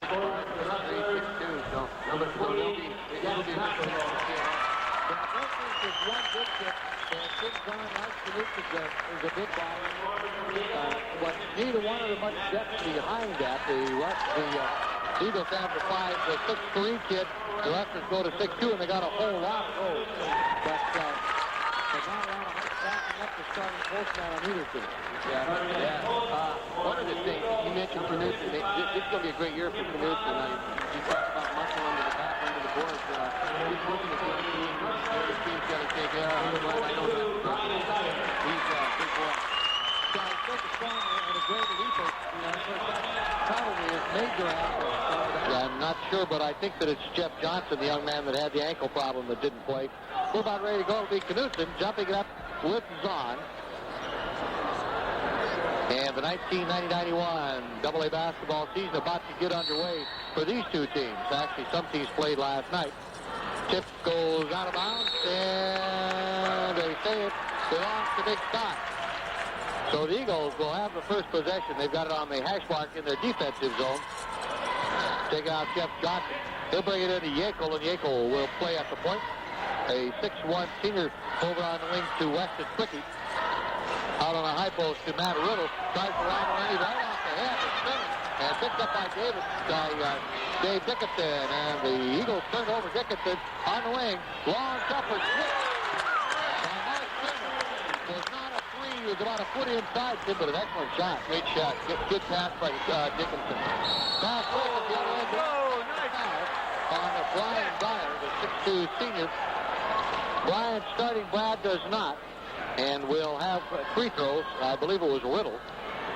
So number 4 will be There's one good kid. Big John likes to look is a big ball. But neither one of them much depth behind that. The Eagles have the 6'3" kid. The Rutgers go to 6'2", and they got a whole lot of those. But there's not a lot of height backing up the starting postman on either team. One of the things you mentioned for Knutson, this is going to be a great year for Knutson. You talked about muscle under the back, under the boards. He's looking at the other team. The other team's got to take care of him. I know that. He's a big boy. So I think a strong and a great leaper. Probably his major asset. I'm not sure, but I think that it's Jeff Johnson, the young man that had the ankle problem that didn't play. We're about ready to go. It'll be Knutson jumping it up with Zahn. And the 1990-91 AA basketball season about to get underway for these two teams. Actually, some teams played last night. Tip goes out of bounds, and they say it belongs to Big Sky. So the Eagles will have the first possession. They've got it on the hash mark in their defensive zone. Take out Jeff Johnson. He'll bring it into Yackel, and Yackel will play at the point. A 6'1" senior over on the wing to Weston Quicky. Out on a high post to Matt Riddle. Tries to run away right off the head of Sherman. And picked up by Dave Dickinson. And the Eagles turned over Dickinson on the wing. Long jumper switch. And Mark Sherman was not a three. He was about a foot inside him, but an excellent shot. Great shot. Good pass by Dickinson. Pass break at the other end. On the Brian Dyer, the 6'2" senior. Brian starting, Brad does not. And we'll have free throws. I believe it was Riddle.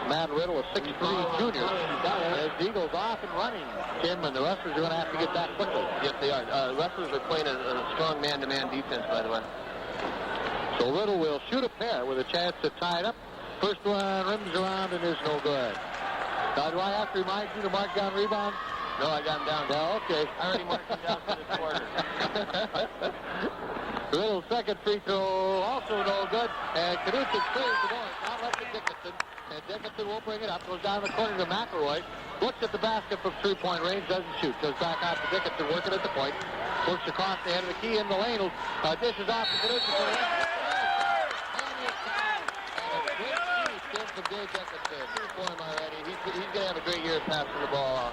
Matt Riddle, a 6'3" junior. As the Eagles off and running. Tim and the wrestlers are going to have to get back quickly. Yes, they are. Wrestlers are playing a strong man-to-man defense, by the way. So Riddle will shoot a pair with a chance to tie it up. First one rims around and is no good. Now, do I have to remind you to mark down rebound? No, I got him down. Yeah, okay. I already marked him down for this quarter. Riddle's second free throw, also no good. And Knutson clears the board. Now left to Dickinson. And Dickinson will bring it up. Goes down the corner to McElroy. Looks at the basket from three-point range. Doesn't shoot. Goes back out to Dickinson. Working at the point. Works across the head of the key in the lane. Dishes off to Knutson. And it's time. And a great steal from Dave Dickinson. Two for him already. He's going to have a great year passing the ball off.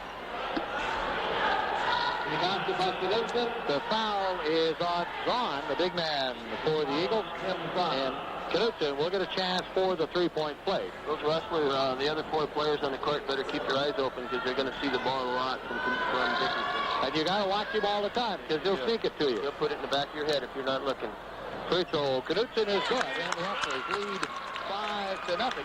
The foul is on Zahn, the big man for the Eagles. And Knutson will get a chance for the three-point play. Those wrestlers, the other four players on the court, better keep your eyes open because they're going to see the ball a lot from Dickinson. And you got to watch him all the time because he'll sneak it to you. He'll put it in the back of your head if you're not looking. Free throw. Knutson is good, and the Huskers lead 5-0.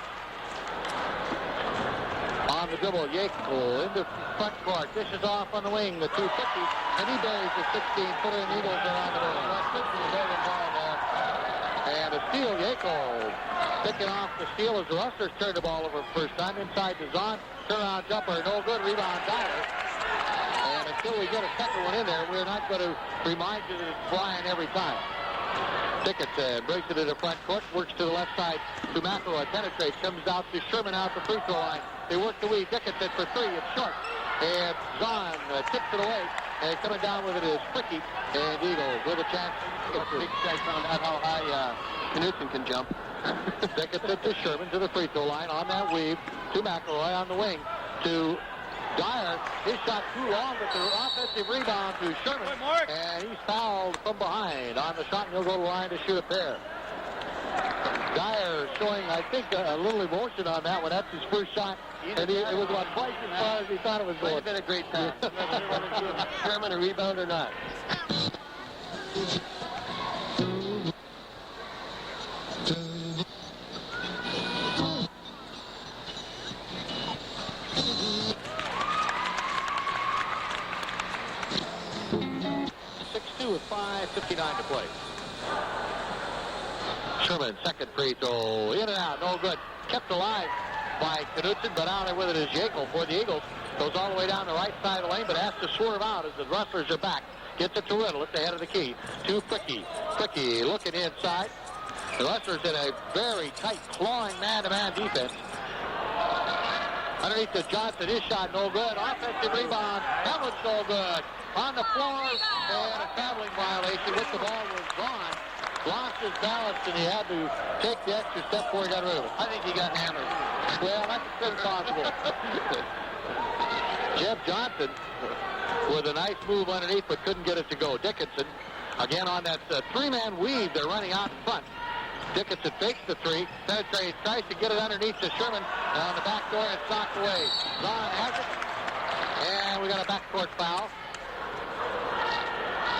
On the dribble, Yackel into front court, dishes off on the wing, the 250, and he buries the 16-footer, and Eagles are on the board. And a steal, Yackel picking off the steal as the Rustlers turned the ball over first time inside the zone. Turnaround jumper, no good, rebound Dyer. And until we get a second one in there, we're not going to remind you that it's flying every time. Dickinson brings it to the front court, works to the left side to McElroy, penetrates, comes out to Sherman out the free throw line. They work the weave. Dickinson for three. It's short. And Zahn tips it away. And coming down with it is Fricky. And Eagles with a chance. Big guy found out how high Knutson can jump. Dickinson to Sherman to the free throw line on that weave. To McElroy on the wing. To Dyer. His shot too long, but the offensive rebound to Sherman. And he's fouled from behind on the shot, and he'll go to the line to shoot a pair. Dyer showing, I think, a little emotion on that one. That's his first shot. And it was about twice as far as he thought it was going. Might have been a great pass. Whether you want to give Sherman a rebound or not. With 5:59 to play. Sherman, second free throw, in and out, no good. Kept alive by Knutson, but out there with it is Yackel for the Eagles. Goes all the way down the right side of the lane, but has to swerve out as the Rustlers are back. Gets it to Riddle at the head of the key. To Fricky. Fricky looking inside. The Rustlers in a very tight, clawing man-to-man defense. Underneath to Johnson, his shot no good. Offensive rebound one's no good. On the floor, and a traveling violation. With the ball was gone. Lost his balance, and he had to take the extra step before he got rid of it. I think he got hammered. Well, that's still possible. Jeff Johnson with a nice move underneath, but couldn't get it to go. Dickinson, again on that three-man weave. They're running out in front. Dickinson fakes the three, penetrates, tries to get it underneath to Sherman. On the back door, it's knocked away. Zahn has it. And we got a backcourt foul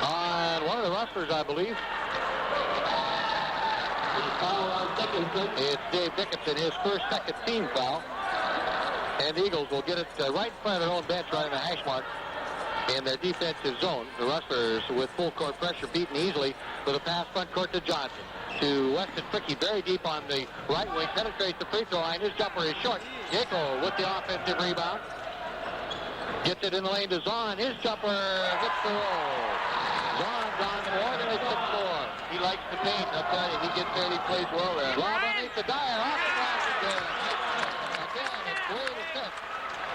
on one of the rustlers, I believe. It's Dave Dickinson, his first second team foul. And the Eagles will get it right in front of their own bench, right in the hash mark in their defensive zone. The rustlers with full court pressure beaten easily with a pass front court to Johnson. To Weston Fricky, very deep on the right wing, penetrates the free throw line. His jumper is short. Yako with the offensive rebound. Gets it in the lane to Zahn. His jumper gets the roll. Zahn's on more than a 6-4. He likes the paint. I'll tell you, he gets there and he plays well there. Lob underneath the Dyer. Off the glass again. Again, it's great assist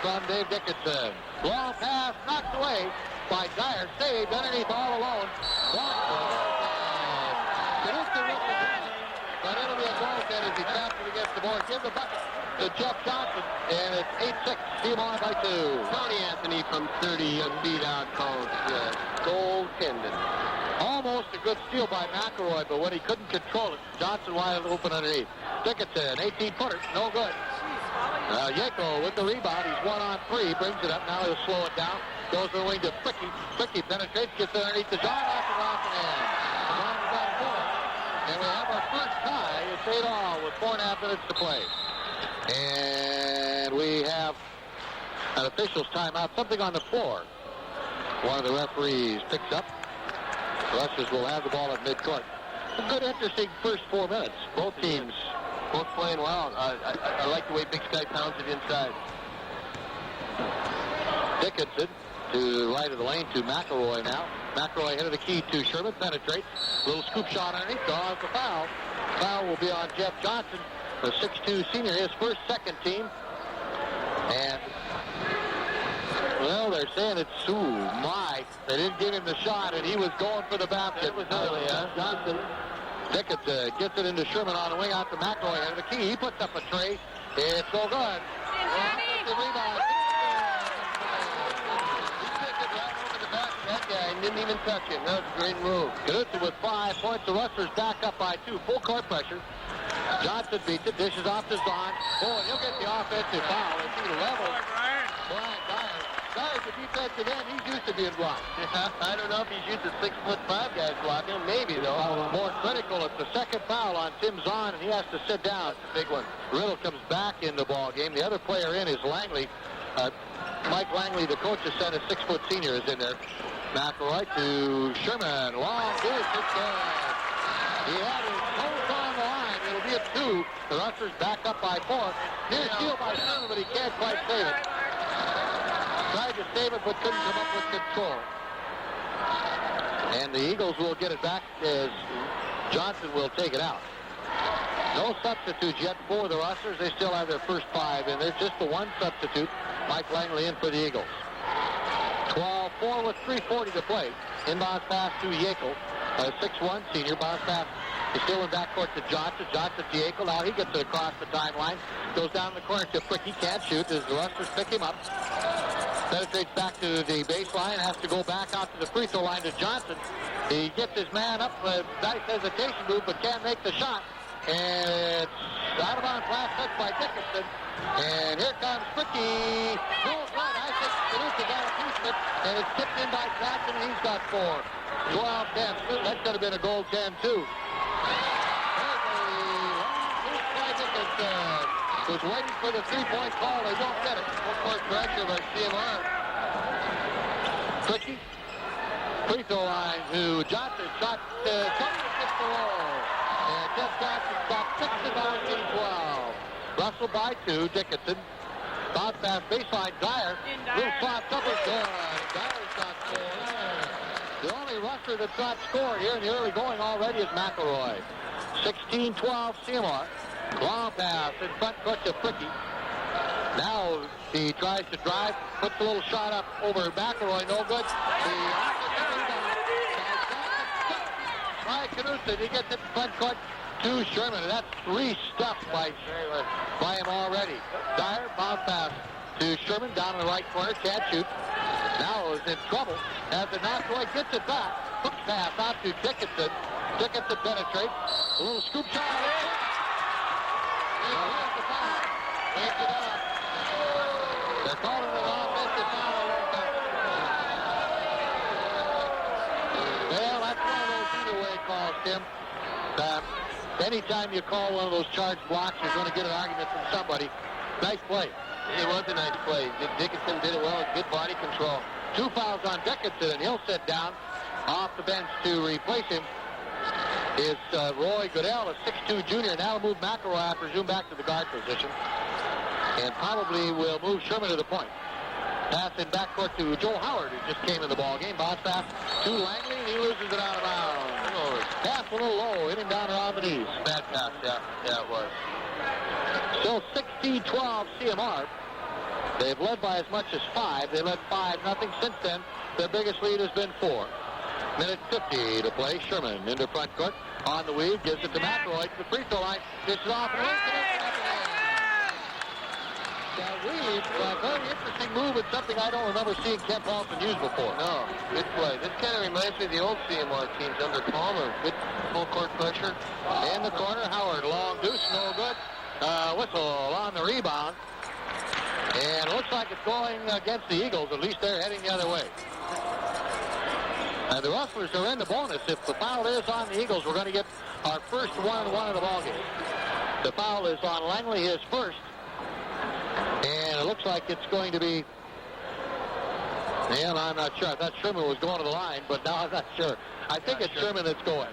from Dave Dickinson. Long pass knocked away by Dyer. Saved underneath all alone. But it'll be a goaltend as he taps it against the board. Give the bucket to Jeff Johnson, and it's 8-6. CMR by 2. Tony Anthony from 30 feet out calls goaltending. Almost a good steal by McElroy, but when he couldn't control it, Johnson wide open underneath. Dickinson, 18-footer, no good. Yako with the rebound. He's 1-on-3, brings it up. Now he'll slow it down. Goes to the wing to Fricky. Fricky penetrates, gets it underneath the John off and off and in. And we have our first tie. It's 8-all with 4.5 minutes to play. And we have an official's timeout. Something on the floor. One of the referees picks up. The Rushers will have the ball at midcourt. A good, interesting first 4 minutes. Both teams both playing well. I like the way Big Sky pounds it inside. Dickinson to the right of the lane to McElroy now. McElroy headed the key to Sherman, penetrates. Little scoop shot underneath, draws the foul. Foul will be on Jeff Johnson, the 6'2 senior, his first second team. And, well, they're saying it's they didn't give him the shot, and he was going for the basket. It was early, huh? Johnson. Dickinson gets it into Sherman on the wing out to McElroy. Headed the key, he puts up a tray. It's so good. Offensive rebound. That guy didn't even touch him. That was a great move. Canusa with 5 points. The Rustlers back up by 2. Full court pressure. Johnson beats it. Dishes off to Zahn. Oh, and he'll get the offensive foul. As he levels Brian Dyer. Dyer's the defensive end. He's used to being blocked. I don't know if he's used to 6'5" guys blocking him. Maybe, though. More critical. It's the second foul on Tim Zahn, and he has to sit down. That's a big one. Riddle comes back in the ball game. The other player in is Langley. Mike Langley, the coach, has sent a 6-foot senior, is in there. McElroy to Sherman. Long dish. It's good. He had his toes on the line. It'll be a 2. The Rustlers back up by 4. Near steal by Sherman, but he can't quite save it. Tried to save it, but couldn't come up with control. And the Eagles will get it back as Johnson will take it out. No substitutes yet for the Rustlers. They still have their first 5 in there. Just the one substitute. Mike Langley in for the Eagles. 12-4 with 3:40 to play. Inbounds pass to Yako. 6'1 senior. Bounce pass is still in backcourt to Johnson. Johnson to Yako. Now he gets it across the timeline. Goes down the corner to Frick. He can't shoot as the Rustlers pick him up. Penetrates back to the baseline. Has to go back out to the free throw line to Johnson. He gets his man up. Nice hesitation move, but can't make the shot. And it's out of bounds. Last touch by Dickinson. And here comes Fricky. No good. I think Canusa got a piece of it. And it's tipped in by Johnson, and he's got 4. 12-10. That could have been a goal 10, too. Was waiting for the 3-point call. They don't get it. Full-court pressure by CMR. Fricky. Free throw line to Johnson. Shot 20 to 6 to roll. And Jeff Johnson got 6 to 12. Russell by 2. Dickinson. Bounce pass baseline. Dyer. Little slot double good. Dyer's got 4. The only Rustler that's not scored here in the early going already is McElroy. 16-12 CMR. Long pass in front court to Fricky. Now he tries to drive, puts a little shot up over McElroy, no good. By Knudsen, he gets it front court to Sherman, and that's 3 stuffed by him already. Dyer, bounce pass to Sherman down in the right corner, can't shoot. Now is in trouble as the McElroy gets it back. Hook pass out to Dickinson. Dickinson penetrates. A little scoop shot. They're calling it offensive foul. Well, that's one of those either-way calls, Tim. Anytime you call one of those charge blocks, you're going to get an argument from somebody. Nice play. It was a nice play. Dickinson did it well. Good body control. 2 fouls on Dickinson, and he'll sit down off the bench to replace him. Is Roy Goodell, a 6'2 junior. Now move McElroy, I presume, back to the guard position. And probably will move Sherman to the point. Pass in backcourt to Joe Howard, who just came in the ball game. Bounce pass to Langley, and he loses it out of bounds. Pass a little low, hit him down around the knees. Bad pass, yeah, it was. Still 16-12 CMR. They've led by as much as 5. They led 5-0. Since then, their biggest lead has been 4. Minute 50 to play. Sherman into front court. On the weave, gives it to McElroy to the free throw line. Dishes off and wins it. Weave, a very interesting move. It's something I don't remember seeing Kent Paulson use before. No, good play. This kind of reminds me of the old CMR teams under Palmer. Good full court pressure. In the corner, Howard, long deuce, no good. Whistle on the rebound. And it looks like it's going against the Eagles. At least they're heading the other way. And the Rustlers are in the bonus. If the foul is on the Eagles, we're going to get our first 1-1 of the ballgame. The foul is on Langley, his first. And it looks like it's going to be... And I'm not sure. I thought Sherman was going to the line, but now I'm not sure. I think it's Sherman that's going.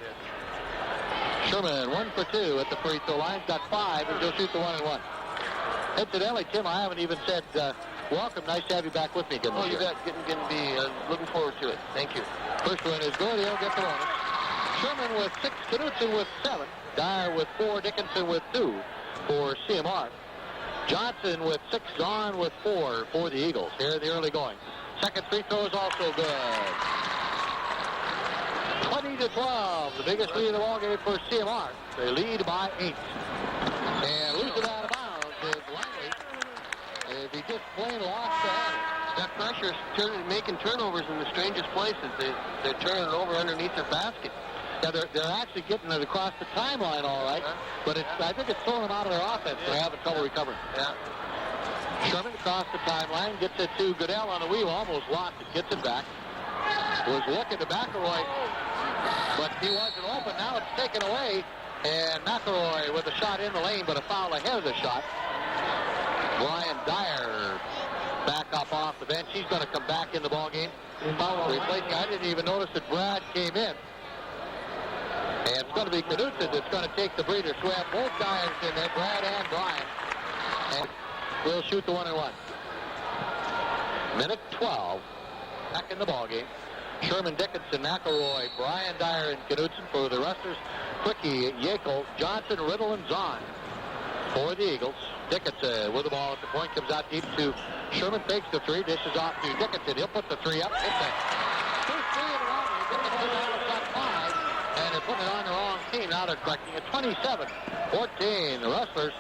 Sherman, 1 for 2 at the free throw line. Got 5, and he'll shoot the 1-1. Incidentally, Tim, I haven't even said welcome. Nice to have you back with me again. Oh, you bet. Going to be looking forward to it. Thank you. First one is good. He'll get the bonus. Sherman with 6, Knudsen with 7. Dyer with 4, Dickinson with 2 for CMR. Johnson with 6, Zahn with 4 for the Eagles. Here the early going. Second free throw is also good. 20-12, the biggest lead of the ballgame for CMR. They lead by 8. And lose it out of bounds is Langley. If he just plain lost the handle. That pressure is making turnovers in the strangest places. They're turning it over underneath their basket. Yeah, they're actually getting it across the timeline all right, but I think it's throwing them out of their offense. They're having trouble recovering. Yeah. Sherman across the timeline, gets it to Goodell on the wheel, almost lost it, gets it back. Was looking to McElroy, but he wasn't open. Now it's taken away, and McElroy with a shot in the lane, but a foul ahead of the shot. Brian Dyer back up off the bench. He's going to come back in the ballgame. Replacing, I didn't even notice that Brad came in. And it's going to be Knudsen that's going to take the breather. So we have both Dyers in there, Brad and Brian. And we'll shoot the 1-1. Minute 12. Back in the ballgame. Sherman, Dickinson, McElroy, Brian Dyer, and Knudsen for the Rustlers. Quickie, Yackel, Johnson, Riddle, and Zahn for the Eagles. Dickinson with the ball at the point. Comes out deep to Sherman. Takes the 3. Dishes off to Dickinson. He'll put the 3 up. Hits it. First 3 in a row. Dickinson now got 5. And they're putting it on the wrong team. Now they're correcting it. 27-14. The Rustlers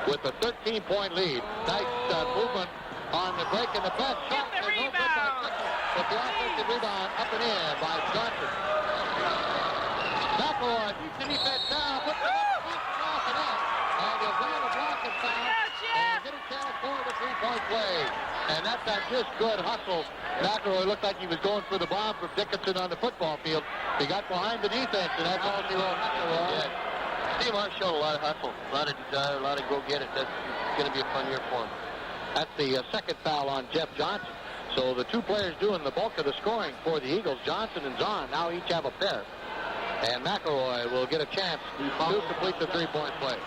with a 13-point lead. Nice movement on the break, and the best shot. Get the rebound! But the offensive rebound up and in by Johnson. McElroy beats the defense down. Puts the off and up. And he'll grab a block and foul. And get a chance for the 3-point play. And that's a just good hustle. McElroy looked like he was going for the bomb from Dickinson on the football field. He got behind the defense, and that's all he wrote. Yeah. CMR showed a lot of hustle, a lot of desire, a lot of go get it. That's going to be a fun year for him. That's the second foul on Jeff Johnson. So the 2 players doing the bulk of the scoring for the Eagles, Johnson and Zahn, now each have a pair. And McElroy will get a chance to complete the 3-point play.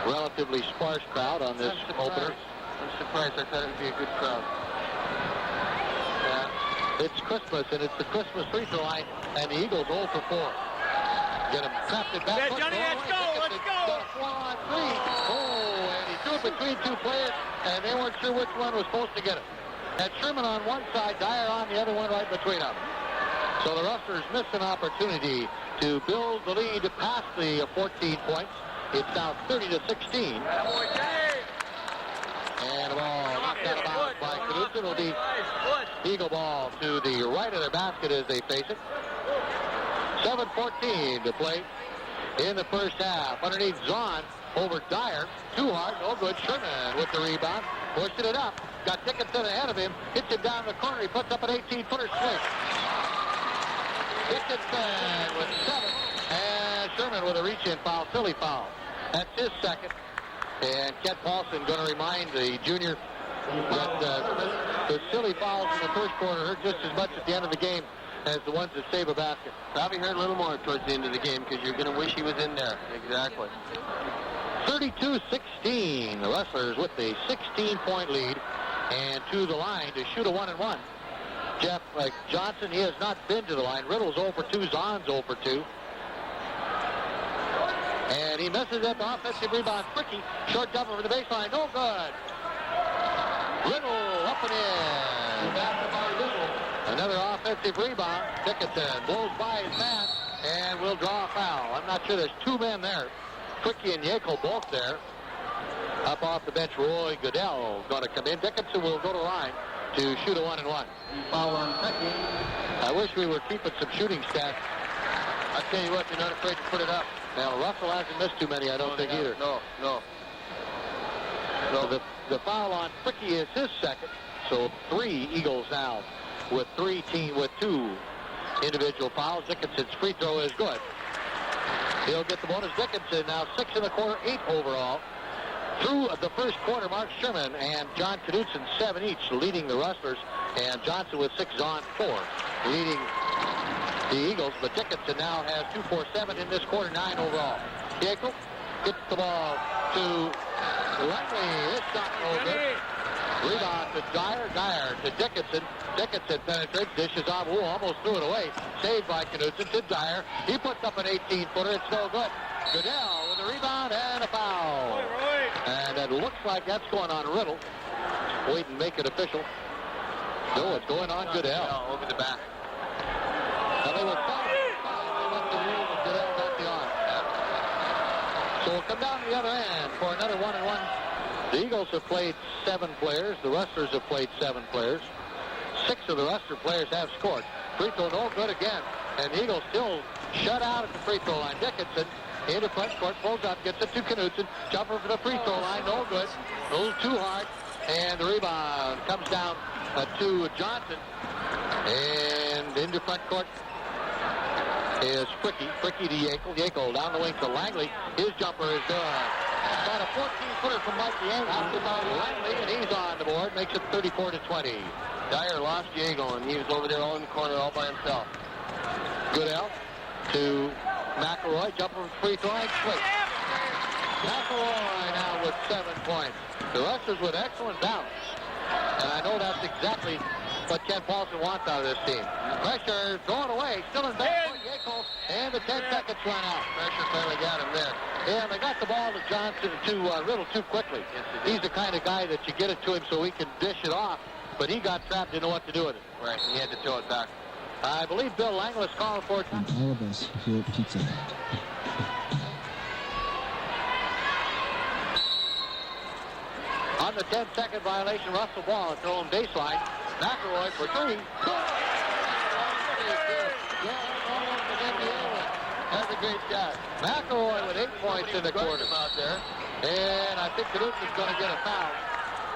Relatively sparse crowd on this opener. I'm surprised. I thought it would be a good crowd. It's Christmas, and it's the Christmas free throw line, and the Eagles 0 for 4. Get him trapped it back. Yeah, Johnny, let's go, let's go. three. Oh, and he threw it between two players, and they weren't sure which one was supposed to get it. Had Sherman on one side, Dyer on the other one, right between them. So the Rustlers missed an opportunity to build the lead past the 14 points. It's now 30-16. And the ball knocked out of bounds by Knudsen. Will be Eagle ball to the right of their basket as they face it. 7:14 to play in the first half. Underneath Zahn over Dyer. Too hard, no good. Sherman with the rebound. Pushing it up. Got Dickinson ahead of him. Hits him down the corner. He puts up an 18-footer swing. Dickinson with 7. And Sherman with a reach-in foul. Silly foul. That's his second. And Kent Paulson going to remind the junior that the silly fouls in the first quarter hurt just as much at the end of the game as the ones that save a basket. Probably hurt a little more towards the end of the game because you're going to wish he was in there. Exactly. 32-16. The Rustlers with a 16-point lead and to the line to shoot a 1-and-1. Jeff Johnson, he has not been to the line. Riddle's 0 for 2. Zahn's 0 for 2. And he misses at the offensive rebound. Fricky, short jumper over the baseline. No good. Riddle up and in. Another offensive rebound. Dickinson blows by his man and will draw a foul. I'm not sure there's two men there. Fricky and Yackel both there. Up off the bench, Roy Goodell going to come in. Dickinson will go to line to shoot a 1-and-1. Foul on Fricky. I wish we were keeping some shooting stats. I tell you what, they're not afraid to put it up. Now, Russell hasn't missed too many, I don't think either. No. So the foul on Fricky is his second. So 3 Eagles now with 2 individual fouls. Dickinson's free throw is good. He'll get the bonus. Dickinson now 6 in the quarter, 8 overall. Through the first quarter, Mark Sherman and John Knudsen 7 each, leading the Rustlers, and Johnson with 6 on 4, leading the Eagles. But Dickinson now has 2 for 7 in this quarter, 9 overall. Yackel gets the ball to Langley. His shot no good. Rebound to Dyer. Dyer to Dickinson. Dickinson penetrates, dishes off. Ooh, almost threw it away. Saved by Knudsen to Dyer. He puts up an 18-footer. It's no good. Goodell with a rebound and a foul. And it looks like that's going on Riddle. Wait and make it official. No, it's going on Goodell. Over the back. Now they were fouled. They went the rule, but Goodell got the arm. So we'll come down to the other end for another 1-and-1. The Eagles have played 7 players. The Rustlers have played 7 players. 6 of the Rustler players have scored. Free throw no good again. And the Eagles still shut out at the free throw line. Dickinson into front court, pulls up, gets it to Knudsen. Jumper for the free throw line, no good. A little too hard. And the rebound comes down to Johnson. And into front court is Fricky. Fricky to Yackel. Yackel down the wing to Langley. His jumper is good. Got a 14-footer from Mike Yang. Out to Langley, and he's on the board. Makes it 34-20. Dyer lost Yackel, and he was over there all in the corner all by himself. Goodell to McElroy. Jumper from free throw line. Switch. McElroy now with 7 points. The Rustlers with excellent balance. And I know that's exactly what Ken Paulson wants out of this team. Pressure thrown away. Still in back for Yackel. And the 10 seconds run out. Pressure finally got him there. And they got the ball to Johnson, to Riddle too quickly. He's the kind of guy that you get it to him so he can dish it off. But he got trapped, didn't know what to do with it. Right, he had to throw it back. I believe Bill Langlis called for it. And all of us here at Pizza Hut. On the 10-second violation, Russell ball at their own baseline. McElroy for 3. That's a great shot. McElroy with 8 points in the quarter out there. And I think Knudsen's going to get a foul.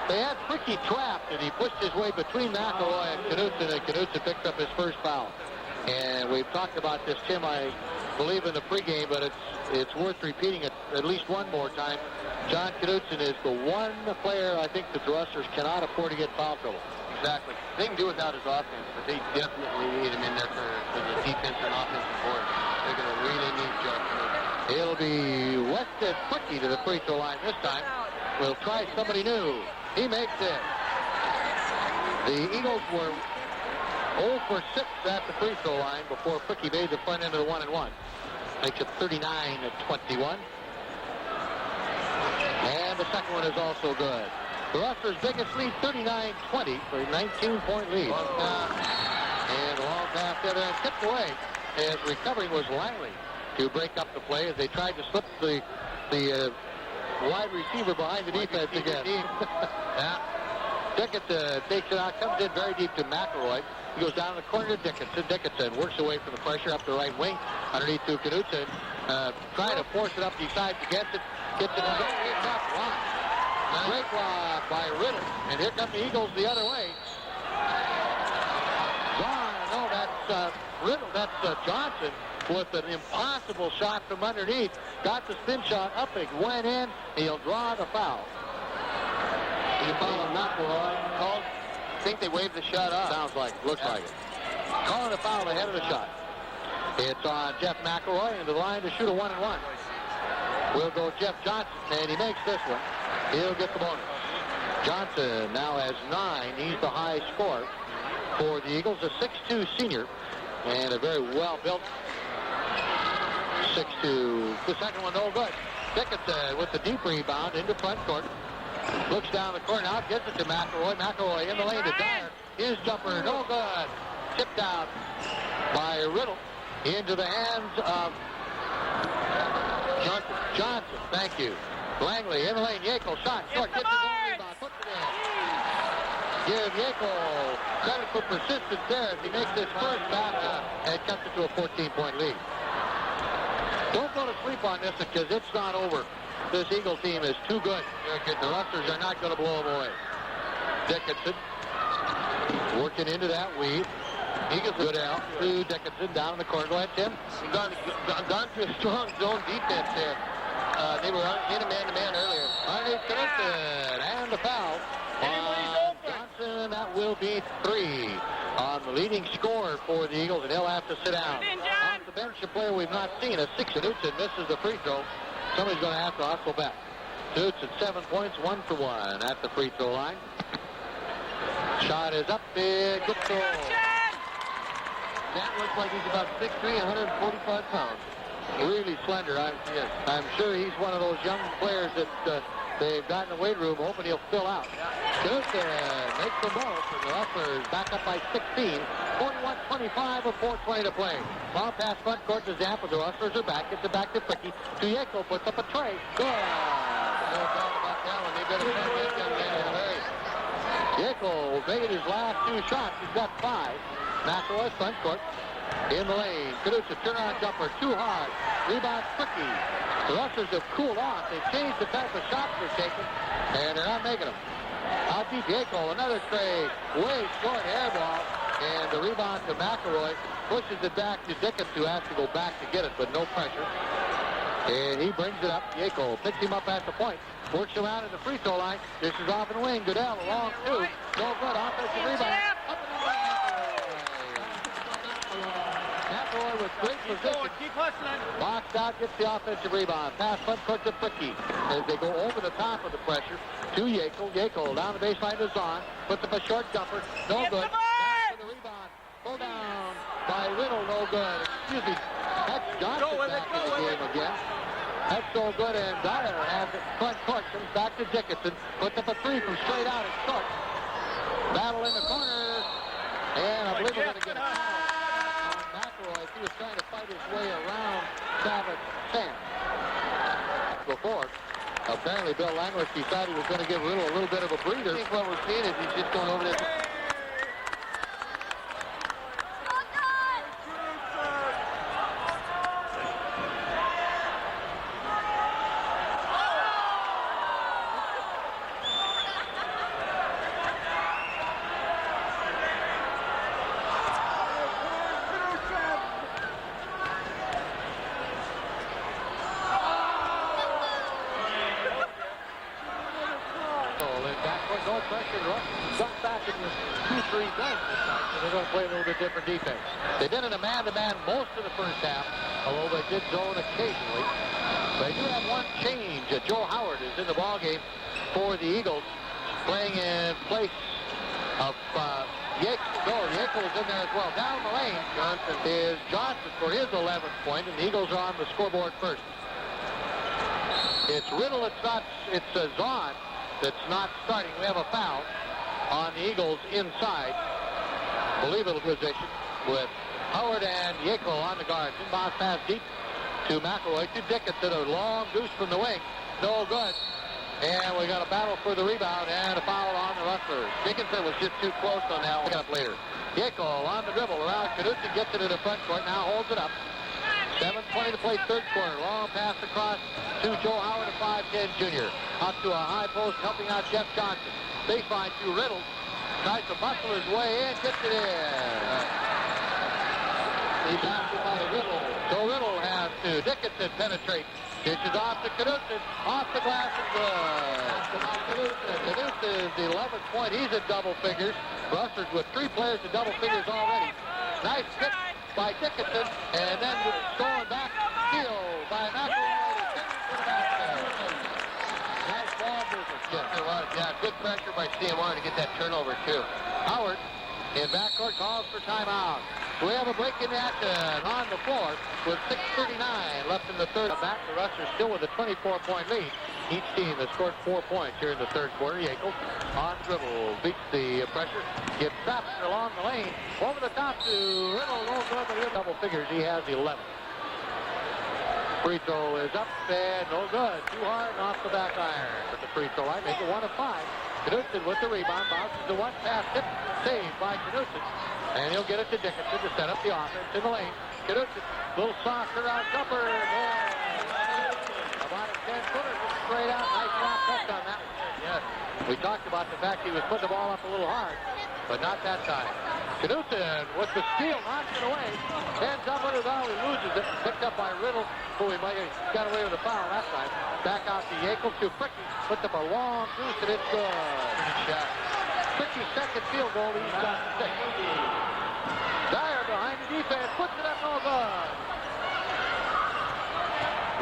They had Fricky trapped, and he pushed his way between McElroy and Knudsen picked up his first foul. And we've talked about this, Tim, I believe, in the pregame, but it's worth repeating it at least one more time. John Knudsen is the one player I think that the Rustlers cannot afford to get foul trouble. Exactly. They can do without his offense, but they definitely need him in there for the defense and offensive board. They're going to really need John Knudsen. It'll be Weston Fricky to the free throw line this time. We'll try somebody new. He makes it. The Eagles were 0 for 6 at the free throw line before Fricky made the front end of the 1-and-1. Makes it 39-21. the second one is also good. The Rustlers' biggest lead, 39-20 for a 19-point lead. And a long pass there and tipped away as recovering was Langley to break up the play as they tried to slip the wide receiver behind the defense again. Yeah. Dickinson takes it out, comes in very deep to McElroy. He goes down the corner to Dickinson. Dickinson works away from the pressure up the right wing underneath to Knutson. Trying to force it up the side to get it. Gets it on. It's up. Great block by Riddle. And here come the Eagles the other way. No, that's Riddle. That's Johnson with an impossible shot from underneath. Got the spin shot up. It went in. He'll draw the foul. You foul on McElroy. Called. I think they waved the shot off. Sounds like, looks like it. Calling a foul ahead of the shot. It's on Jeff McElroy into the line to shoot a 1-and-1. Will go Jeff Johnson, and he makes this one. He'll get the bonus. Johnson now has 9. He's the high scorer for the Eagles, a 6'2 senior, and a very well-built 6'2. The second one, no good. Dickinson with the deep rebound into front court. Looks down the court now, gets it to McElroy. McElroy in the lane to Dyer. His jumper, no good. Tipped out by Riddle into the hands of Johnson. Thank you. Langley in the lane. Yackel shot short. Gets his own rebound. Puts it in. Give Yackel credit for persistence there as he makes his first basket and cuts it to a 14-point lead. Don't go to sleep on this because it's not over. This Eagle team is too good. The Rustlers are not going to blow them away. Dickinson working into that weave. Eagles good out to Dickinson down in the corner. Go ahead, Tim. Gone to a strong zone defense there. They were in a man-to-man earlier. Underneath Knutson, and the foul on Johnson. That will be 3 on the leading scorer for the Eagles, and he'll have to sit down. Off the bench, a player we've not seen, a 6. Knutson misses the free throw. Somebody's going to have to hustle back. Knutson 7 points, 1 for 1 at the free throw line. Shot is up, big, good throw. That looks like he's about 6'3", 145 pounds. Really slender. I'm sure he's one of those young players that they've got in the weight room, hoping he'll fill out. Knutson makes the ball for the Rustlers, back up by 16. 41-25 with 4:20 to play. Ball pass front court to Zampa. The Rustlers are back. Gets it back to Fricky. To Yackel, puts up a tray. Good. No doubt about that one. They better find this young man in a hurry. Yackel made his last 2 shots. He's got 5. McElroy front court. In the lane. Knutson turnaround jumper. Too hard. Rebound Fricky. The Rustlers have cooled off. They've changed the type of shots they're taking, and they're not making them. Out deep, Yackel. Another tray. Way short air ball. And the rebound to McElroy. Pushes it back to Dickinson, who has to go back to get it, but no pressure. And he brings it up. Yackel picks him up at the point. Works around in the free throw line. This is off and wing. Goodell, a long 2. No good. Offensive rebound. Up and McElroy with great position. Keep hustling. Boxed out, gets the offensive rebound. Pass front court to Fricky as they go over the top of the pressure to Yackel. Yackel down the baseline to Zahn. Puts up a short jumper. No good. Back for the rebound. Pull down by Riddle. No good. Excuse me. That's Johnson back in the game again. That's so good, and Dyer has it front court. Comes back to Dickinson. Puts up a 3 from straight out. It's short. Battle in the corner. And I believe we're going to get a foul. He was trying to fight his way around Travis Sam before. Apparently, Bill Langworth decided he was going to give Riddle a little bit of a breather. I think what we're seeing is he's just going over this. Different defense. They did it a man-to-man most of the first half, although they did zone occasionally. They do have one change. Joe Howard is in the ballgame for the Eagles, playing in place of Yackel. Yackel is in there as well. Down the lane, Johnson for his 11th point, and the Eagles are on the scoreboard first. It's Riddle. It's Zahn that's not starting. We have a foul on the Eagles inside. Believable position with Howard and Yako on the guards. Inbound pass deep to McElroy, to Dickinson. A long deuce from the wing. No good. And we got a battle for the rebound and a foul on the Rustlers. Dickinson was just too close on that. We'll get up later. Yako on the dribble around Knudsen, gets it in the front court, now holds it up. 7:20 to play third quarter. Long pass across to Joe Howard, a 5'10 junior. Up to a high post, helping out Jeff Johnson. Baseline to Riddle. Tries to muscle his way in, gets it in. He passed it by Riddle. So Riddle has to. Dickinson penetrates. Dishes off to Knudsen. Off the glass and good. Knudsen is the 11th point. He's at double figures. Rustlers with 3 players at double figures already. Nice pick by Dickinson. And then going back. Steal by McElroy. To the basket. Nice ball movement. Yes, there was. Yeah, good pressure by CMR to get that turnover, too. Howard in backcourt calls for timeout. We have a break in the action on the floor with 6:39 left in the third. Back to Rustlers still with a 24-point lead. Each team has scored 4 points here in the third quarter. Yako on dribble beats the pressure. Gets stopped along the lane. Over the top to Riddle. No good, but he has double figures. He has 11. Free throw is up and no good. Too hard and off the back iron. At the free throw line, make it 1 of 5. Knudsen with the rebound, bounces to one pass, tip, saved by Knudsen. And he'll get it to Dickinson to set up the offense in the lane. Knudsen, little soft around jumper. About a 10-footer, just straight out. Nice soft touch on that one. Yes. We talked about the fact he was putting the ball up a little hard, but not that time. Knudsen with the steal, knocks it away. Ends up with it, he loses it. Picked up by Riddle, who he might have got away with a foul that time. Back out to Yako to Fricky. Puts up a long deuce, and it's good. Shot. Fricky's second field goal, he's got 6. Dyer behind the defense, puts it up, no good.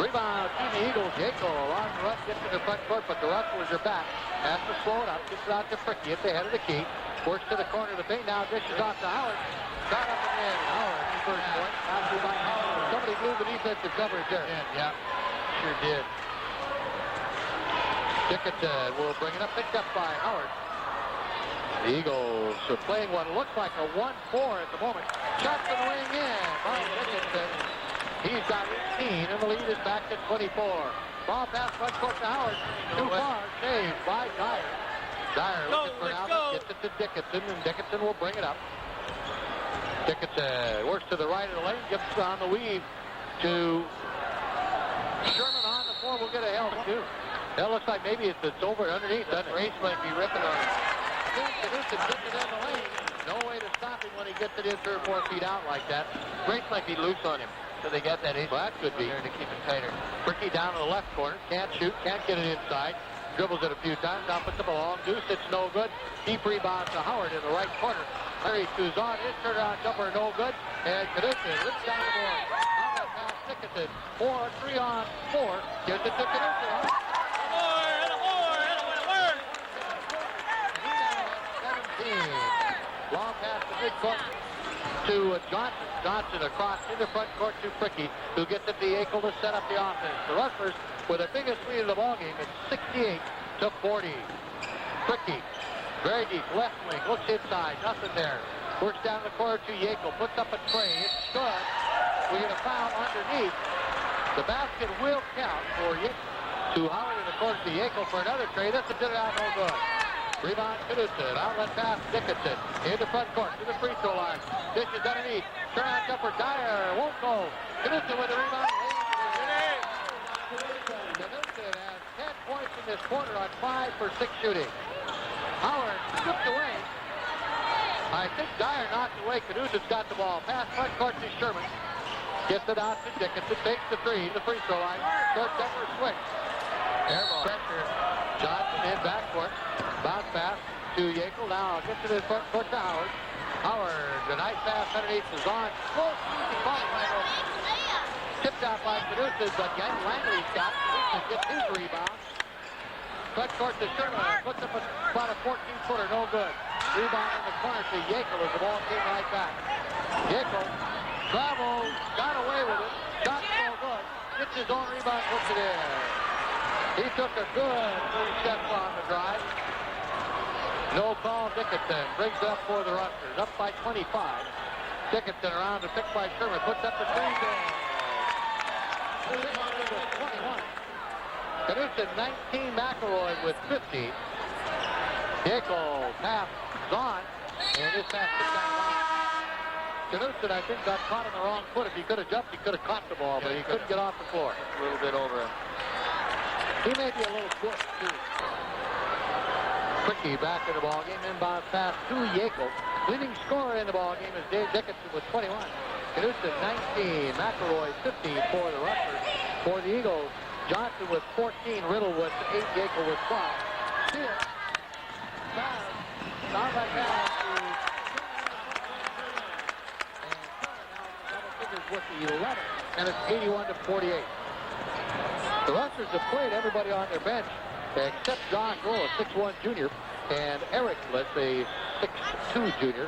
Rebound to the Eagles. Yako on the run, gets in the front court, but the Rustlers are back. Has to slow it up, gets it out to Fricky at the head of the key. Works to the corner of the paint, now dishes off to Howard. Shot up and in. Howard, first point. Somebody blew the defensive coverage there. Yeah, sure did. Dickinson will bring it up, picked up by Howard. The Eagles are playing what looks like a 1-4 at the moment. Shot from the wing in by Dickinson. He's got 18, and the lead is back to 24. Ball pass front court to Howard. Too far, saved by Dyer. Dyer looking for an outlet, gets it to Dickinson, and Dickinson will bring it up. Dickinson works to the right of the lane, gets on the weave to Sherman on the floor. Will get a help, too. That looks like maybe it's over underneath. That race might be ripping on him. Dickinson gets it in the lane. No way to stop him when he gets it in 3 or 4 feet out like that. Race might be loose on him. So they got that in. Well, that could be here to keep it tighter. Fricky down to the left corner. Can't shoot. Can't get it inside. Dribbles it a few times. Now puts up a long deuce. It's no good. Deep rebound to Howard in the right corner. Larry Tuzon. His turnaround jumper no good. And Knudsen rips down the board. Now that pass Dickinson. 3 on 4. Gives it to Knudsen. 17. Long pass to midcourt to Johnson. Johnson across in the front court to Fricky, who gets it to Yako to set up the offense. The Rustlers with the biggest lead of the ballgame. It's 68-40. Fricky, very deep, left wing, looks inside, nothing there. Works down the court to Yako, puts up a tray. It's good. We get a foul underneath. The basket will count for Yako. To Howard in the court to Yako for another tray. This is it out, no good. Rebound Knudsen, outlet pass Dickinson, in the front court, to the free throw line. Dishes underneath, turn jumper, Dyer, won't go. Knudsen with the rebound. Knudsen has 10 points in this quarter on 5 for 6 shooting. Howard stripped away. I think Dyer knocked away. Knudsen's got the ball. Pass front court to Sherman. Gets it out to Dickinson, takes the 3, the free throw line. Short jumper swing. Airball. Pressure. Johnson in backcourt. Bounce pass to Yako. Now gets it in front court to Howard. Howard, the nice pass underneath is on. Close, easy ball. Tipped out by Knudsen, but Langley's got it. Gets his rebound. Front court to Sherman. Puts up about a 14-footer. No good. Rebound in the corner to Yako as the ball came right back. Yako travels, got away with it. Shot no good. Gets his own rebound, puts it in. He took a good 3 steps on the drive. No call. Dickinson brings it up for the Rusters. Up by 25. Dickinson around to pick by Sherman. Puts up the 3 ball. 21. Knudsen 19. McElroy with 50. Jekyll pass on. And this pass gets down the line. Knudsen, I think, got caught on the wrong foot. If he could have jumped, he could have caught the ball, but he couldn't get off the floor. A little bit over him. He may be a little quick, too. Quickie back in the ballgame. Inbound pass to Jekyll. Leading scorer in the ballgame is Dave Dickinson with 21. Knudsen 19. McElroy 15 for the Rutgers. For the Eagles, Johnson with 14. Riddle with 8. Jekyll with 12. Here. Not like that. With the 11, and it's 81-48. The Rutgers have played everybody on their bench except John Grohl, a 6'1 junior, and Eric Litz, a 6'2 junior.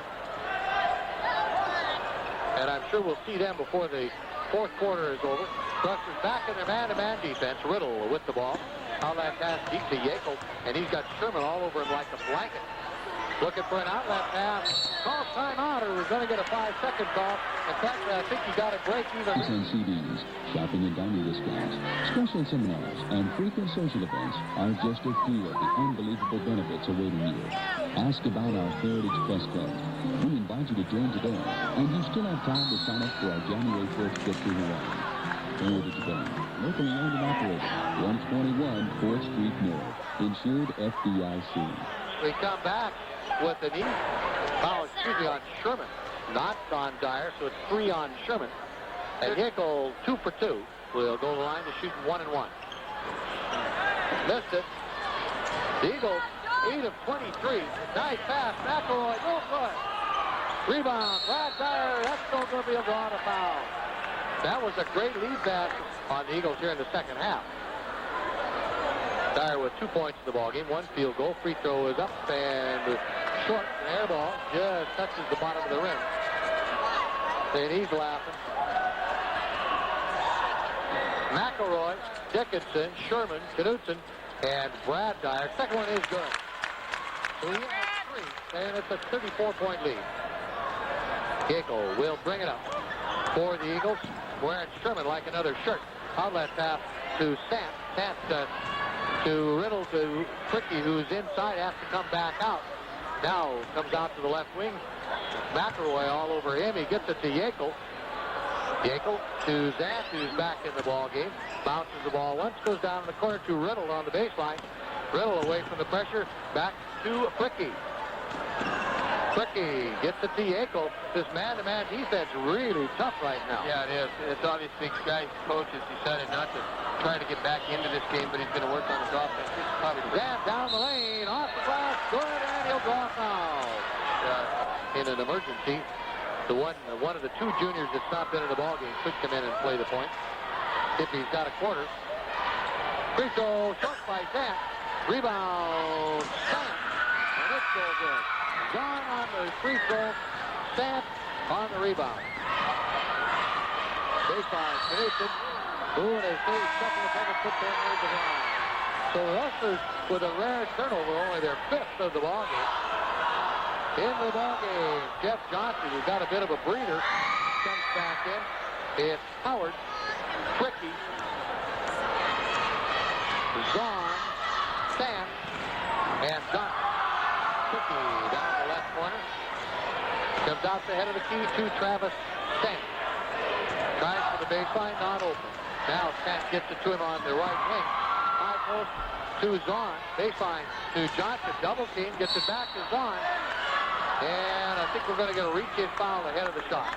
And I'm sure we'll see them before the fourth quarter is over. Rutgers back in their man-to-man defense. Riddle with the ball. Outlet pass deep to Jekyll, and he's got Sherman all over him like a blanket. Looking for an outlet pass. Call timeout, or we're going to get a 5-second call. In fact, I think he got a break even. And CDs, shopping and dining discounts, special seminars, and frequent social events are just a few of the unbelievable benefits awaiting you. Ask about our Heritage Plus Club. We invite you to join today, and you still have time to sign up for our January 1st victory rally. Heritage Bank, locally owned and operated, 121 4th Street North, insured FDIC. We come back with an foul, on Sherman, not on Dyer, so it's 3 on Sherman. And Jekyll 2 for 2. Will go to the line to shoot 1 and 1. Missed it. The Eagles 8 of 23. Nice pass. McElroy, no good. Rebound. Brad Dyer. That's still going to be a draw to foul. That was a great lead pass on the Eagles here in the second half. Dyer with 2 points in the ballgame. 1 field goal. Free throw is up and short. An air ball just touches the bottom of the rim. And he's laughing. McElroy, Dickinson, Sherman, Knudsen, and Brad Dyer. Second one is good. 3 of 3, and it's a 34-point lead. Jekyll will bring it up for the Eagles. Wearing Sherman like another shirt. Outlet pass to Sant. Sant to Riddle to Quickie, who's inside, has to come back out. Now comes out to the left wing. McElroy all over him. He gets it to Jekyll. Jekyll to Zant, who's back in the ball game. Bounces the ball once, goes down in the corner to Riddle on the baseline. Riddle away from the pressure, back to Quickie. Quickie gets it to Jekyll. This man-to-man defense really tough right now. Yeah, it is. It's obviously Sky's coach has decided not to try to get back into this game, but he's going to work on his offense. Zant down the lane, off the glass, good, and he'll draw foul. In an emergency, the one of the 2 juniors that's not been in the ballgame could come in and play the point if he's got a quarter. Free throw short by Zant. Rebound, Sant, and it's so good. John on the free throw, Sant on the rebound. Baseline, Knudsen, Boone has stayed second and second, put their hands around. So the Rutgers with a rare turnover, only their 5th of the ballgame. In the ballgame, Jeff Johnson, who's got a bit of a breather, comes back in. It's Howard, Quickie, Zahn, Sant, and Johnson. Quickie down the left corner. Comes out the head of the key to Travis Sant. Tries for the baseline, not open. Now Sant gets it to him on the right wing. High post to Zahn. Baseline to Johnson. Double team, gets it back to Zahn. And I think we're going to get a reach-in foul ahead of the shot.